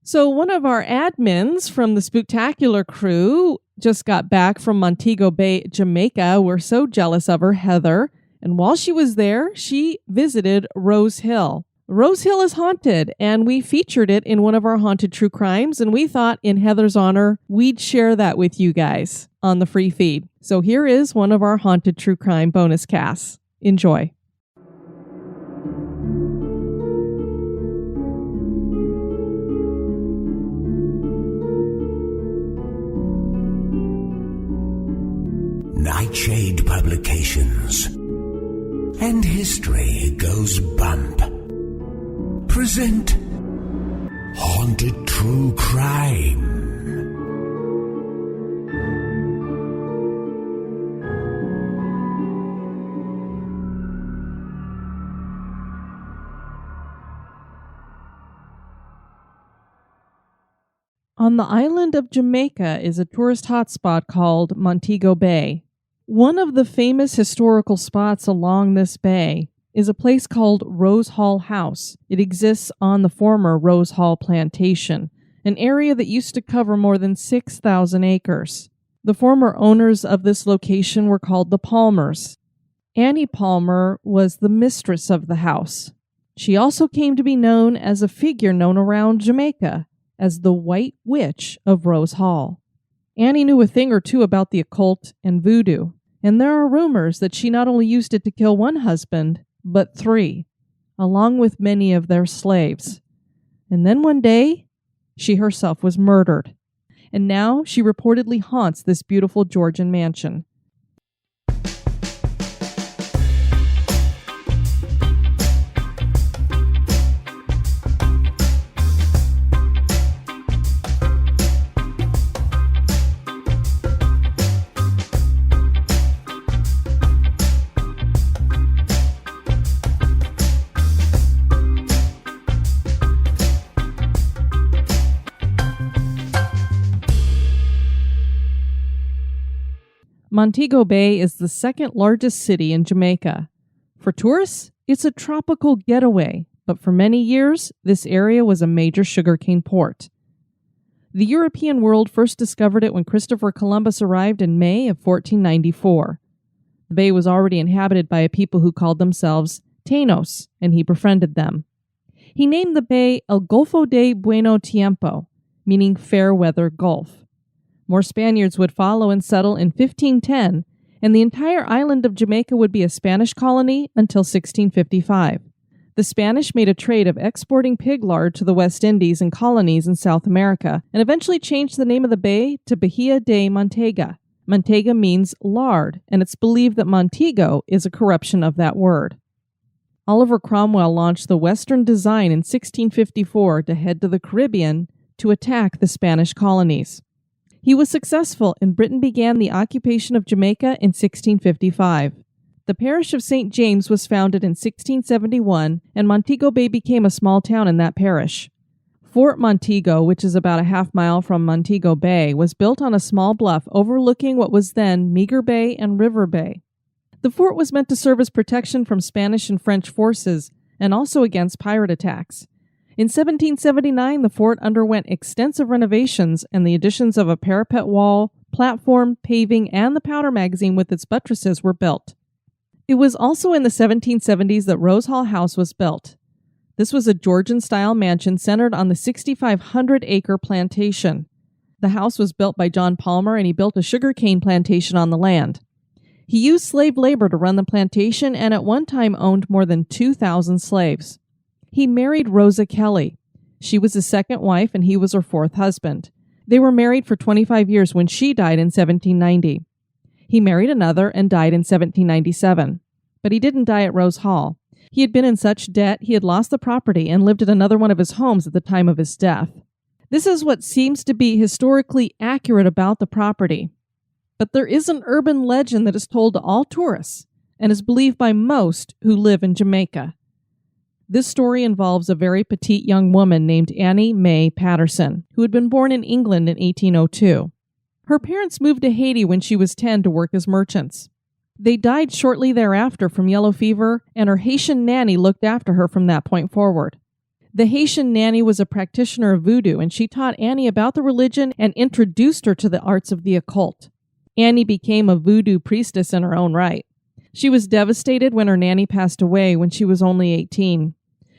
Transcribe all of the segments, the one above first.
So one of our admins from the Spooktacular crew just got back from Montego Bay, Jamaica. We're so jealous of her, Heather. And while she was there, she visited Rose Hill. Rose Hill is haunted, and we featured it in one of our Haunted True Crimes, and we thought in Heather's honor, we'd share that with you guys on the free feed. So here is one of our Haunted True Crime bonus casts. Enjoy. Nightshade Publications and History Goes Bump present Haunted True Crime. On the island of Jamaica is a tourist hotspot called Montego Bay. One of the famous historical spots along this bay is a place called Rose Hall House. It exists on the former Rose Hall Plantation, an area that used to cover more than 6,000 acres. The former owners of this location were called the Palmers. Annie Palmer was the mistress of the house. She also came to be known as a figure known around Jamaica as the White Witch of Rose Hall. Annie knew a thing or two about the occult and voodoo, and there are rumors that she not only used it to kill one husband, but 3, along with many of their slaves. And then one day, she herself was murdered, and now she reportedly haunts this beautiful Georgian mansion. Montego Bay is the second largest city in Jamaica. For tourists, it's a tropical getaway, but for many years, this area was a major sugarcane port. The European world first discovered it when Christopher Columbus arrived in May of 1494. The bay was already inhabited by a people who called themselves Taínos, and he befriended them. He named the bay El Golfo de Bueno Tiempo, meaning fair weather gulf. More Spaniards would follow and settle in 1510, and the entire island of Jamaica would be a Spanish colony until 1655. The Spanish made a trade of exporting pig lard to the West Indies and colonies in South America, and eventually changed the name of the bay to Bahia de Montega. Montega means lard, and it's believed that Montego is a corruption of that word. Oliver Cromwell launched the Western Design in 1654 to head to the Caribbean to attack the Spanish colonies. He was successful, and Britain began the occupation of Jamaica in 1655. The parish of St. James was founded in 1671, and Montego Bay became a small town in that parish. Fort Montego, which is about a half-mile from Montego Bay, was built on a small bluff overlooking what was then Meager Bay and River Bay. The fort was meant to serve as protection from Spanish and French forces, and also against pirate attacks. In 1779, the fort underwent extensive renovations, and the additions of a parapet wall, platform, paving, and the powder magazine with its buttresses were built. It was also in the 1770s that Rose Hall House was built. This was a Georgian-style mansion centered on the 6,500-acre plantation. The house was built by John Palmer, and he built a sugarcane plantation on the land. He used slave labor to run the plantation and at one time owned more than 2,000 slaves. He married Rosa Kelly. She was his second wife, and he was her 4th husband. They were married for 25 years when she died in 1790. He married another and died in 1797. But he didn't die at Rose Hall. He had been in such debt he had lost the property and lived at another one of his homes at the time of his death. This is what seems to be historically accurate about the property. But there is an urban legend that is told to all tourists and is believed by most who live in Jamaica. This story involves a very petite young woman named Annie Mae Patterson, who had been born in England in 1802. Her parents moved to Haiti when she was 10 to work as merchants. They died shortly thereafter from yellow fever, and her Haitian nanny looked after her from that point forward. The Haitian nanny was a practitioner of Voodoo, and she taught Annie about the religion and introduced her to the arts of the occult. Annie became a Voodoo priestess in her own right. She was devastated when her nanny passed away when she was only 18.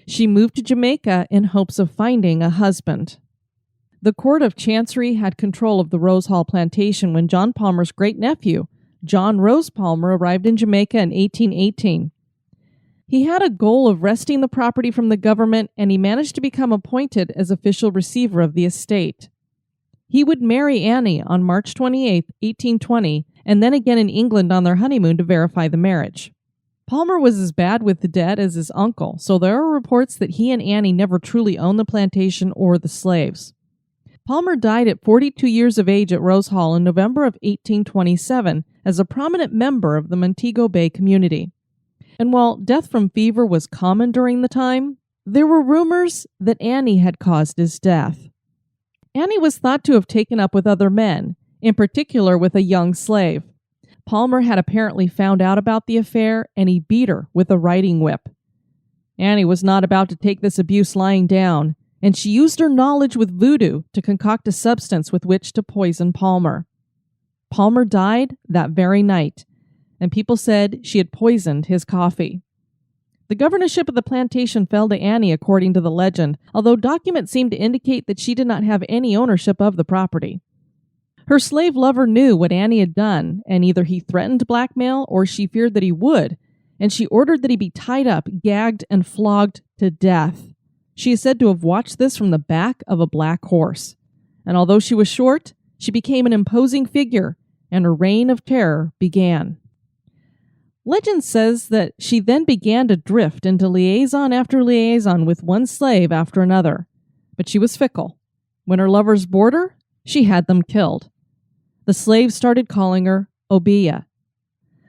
She moved to Jamaica in hopes of finding a husband. The Court of Chancery had control of the Rose Hall Plantation when John Palmer's great-nephew, John Rose Palmer, arrived in Jamaica in 1818. He had a goal of wresting the property from the government, and he managed to become appointed as official receiver of the estate. He would marry Annie on March 28, 1820, and then again in England on their honeymoon to verify the marriage. Palmer was as bad with the debt as his uncle, so there are reports that he and Annie never truly owned the plantation or the slaves. Palmer died at 42 years of age at Rose Hall in November of 1827 as a prominent member of the Montego Bay community. And while death from fever was common during the time, there were rumors that Annie had caused his death. Annie was thought to have taken up with other men, in particular with a young slave. Palmer had apparently found out about the affair, and he beat her with a riding whip. Annie was not about to take this abuse lying down, and she used her knowledge with Voodoo to concoct a substance with which to poison Palmer. Palmer died that very night, and people said she had poisoned his coffee. The governorship of the plantation fell to Annie, according to the legend, although documents seem to indicate that she did not have any ownership of the property. Her slave lover knew what Annie had done, and either he threatened blackmail or she feared that he would, and she ordered that he be tied up, gagged, and flogged to death. She is said to have watched this from the back of a black horse, and although she was short, she became an imposing figure, and her reign of terror began. Legend says that she then began to drift into liaison after liaison with one slave after another, but she was fickle. When her lovers bored her, she had them killed. The slaves started calling her Obeah.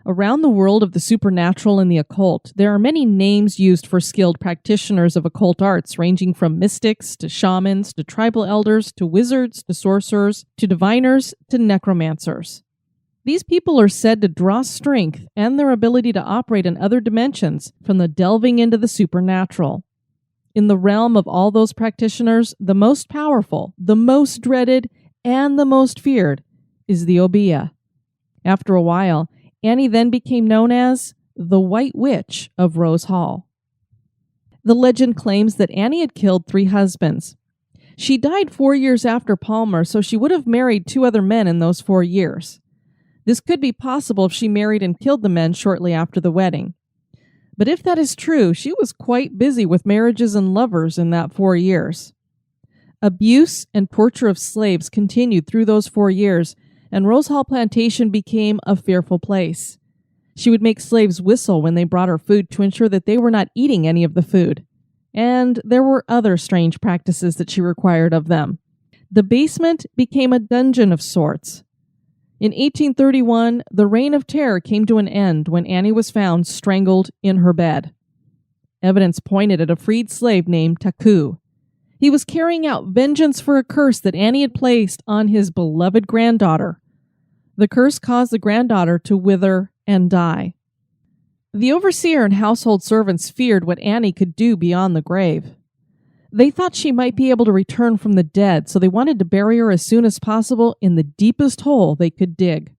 Around the world of the supernatural and the occult, there are many names used for skilled practitioners of occult arts, ranging from mystics to shamans to tribal elders to wizards to sorcerers to diviners to necromancers. These people are said to draw strength and their ability to operate in other dimensions from the delving into the supernatural. In the realm of all those practitioners, the most powerful, the most dreaded, and the most feared is the Obeah. After a while, Annie then became known as the White Witch of Rose Hall. The legend claims that Annie had killed 3 husbands. She died 4 years after Palmer, so she would have married 2 other men in those 4 years. This could be possible if she married and killed the men shortly after the wedding. But if that is true, she was quite busy with marriages and lovers in that 4 years. Abuse and torture of slaves continued through those 4 years, and Rose Hall Plantation became a fearful place. She would make slaves whistle when they brought her food to ensure that they were not eating any of the food. And there were other strange practices that she required of them. The basement became a dungeon of sorts. In 1831, the reign of terror came to an end when Annie was found strangled in her bed. Evidence pointed at a freed slave named Taku. He was carrying out vengeance for a curse that Annie had placed on his beloved granddaughter. The curse caused the granddaughter to wither and die. The overseer and household servants feared what Annie could do beyond the grave. They thought she might be able to return from the dead, so they wanted to bury her as soon as possible in the deepest hole they could dig.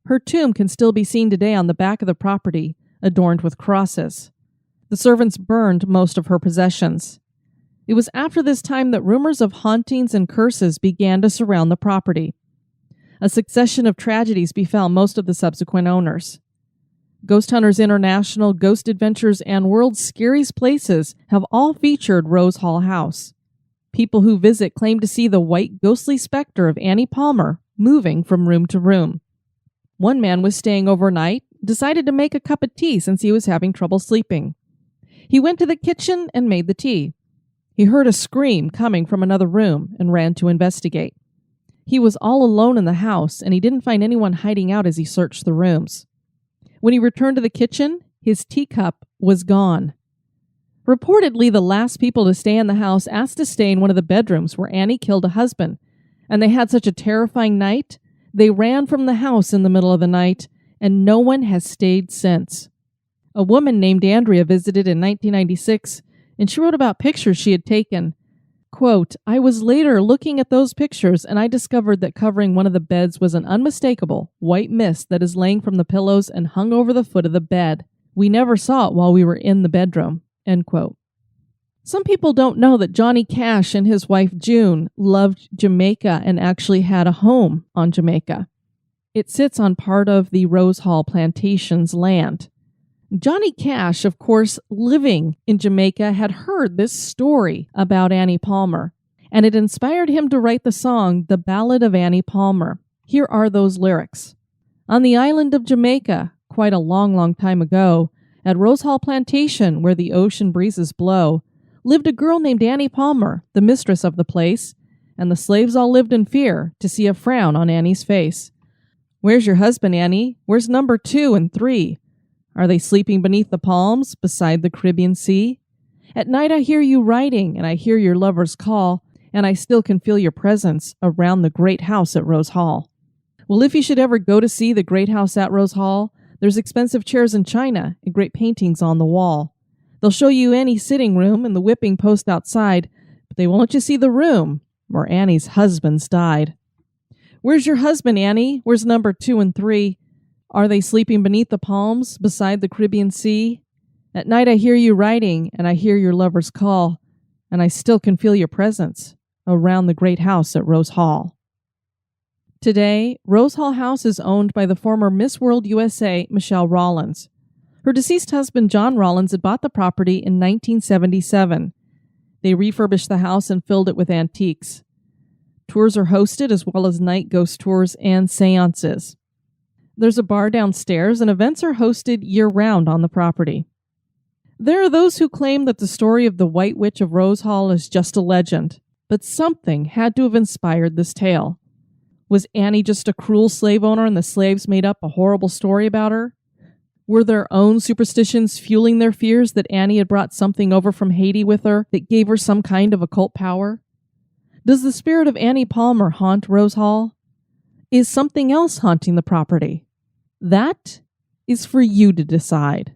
Her tomb can still be seen today on the back of the property, adorned with crosses. The servants burned most of her possessions. It was after this time that rumors of hauntings and curses began to surround the property. A succession of tragedies befell most of the subsequent owners. Ghost Hunters International, Ghost Adventures, and World's Scariest Places have all featured Rose Hall House. People who visit claim to see the white ghostly specter of Annie Palmer moving from room to room. One man was staying overnight, decided to make a cup of tea since he was having trouble sleeping. He went to the kitchen and made the tea. He heard a scream coming from another room and ran to investigate. He was all alone in the house, and he didn't find anyone hiding out as he searched the rooms. When he returned to the kitchen, his teacup was gone. Reportedly, the last people to stay in the house asked to stay in one of the bedrooms where Annie killed a husband, and they had such a terrifying night, they ran from the house in the middle of the night, and no one has stayed since. A woman named Andrea visited in 1996 And she wrote about pictures she had taken. Quote, "I was later looking at those pictures and I discovered that covering one of the beds was an unmistakable white mist that is laying from the pillows and hung over the foot of the bed. We never saw it while we were in the bedroom." End quote. Some people don't know that Johnny Cash and his wife June loved Jamaica and actually had a home on Jamaica. It sits on part of the Rose Hall Plantation's land. Johnny Cash, of course, living in Jamaica, had heard this story about Annie Palmer, and it inspired him to write the song, The Ballad of Annie Palmer. Here are those lyrics. On the island of Jamaica, quite a long, long time ago, at Rose Hall Plantation, where the ocean breezes blow, lived a girl named Annie Palmer, the mistress of the place, and the slaves all lived in fear to see a frown on Annie's face. "Where's your husband, Annie? Where's number 2 and 3? Are they sleeping beneath the palms beside the Caribbean Sea? At night I hear you writing, and I hear your lover's call, and I still can feel your presence around the great house at Rose Hall." Well, if you should ever go to see the great house at Rose Hall, there's expensive chairs and china and great paintings on the wall. They'll show you Annie's sitting room and the whipping post outside, but they won't let you see the room where Annie's husband's died. "Where's your husband, Annie? Where's number 2 and 3? Are they sleeping beneath the palms beside the Caribbean Sea? At night I hear you writing, and I hear your lover's call, and I still can feel your presence around the great house at Rose Hall." Today, Rose Hall House is owned by the former Miss World USA, Michelle Rollins. Her deceased husband, John Rollins, had bought the property in 1977. They refurbished the house and filled it with antiques. Tours are hosted as well as night ghost tours and seances. There's a bar downstairs, and events are hosted year-round on the property. There are those who claim that the story of the White Witch of Rose Hall is just a legend, but something had to have inspired this tale. Was Annie just a cruel slave owner and the slaves made up a horrible story about her? Were their own superstitions fueling their fears that Annie had brought something over from Haiti with her that gave her some kind of occult power? Does the spirit of Annie Palmer haunt Rose Hall? Is something else haunting the property? That is for you to decide.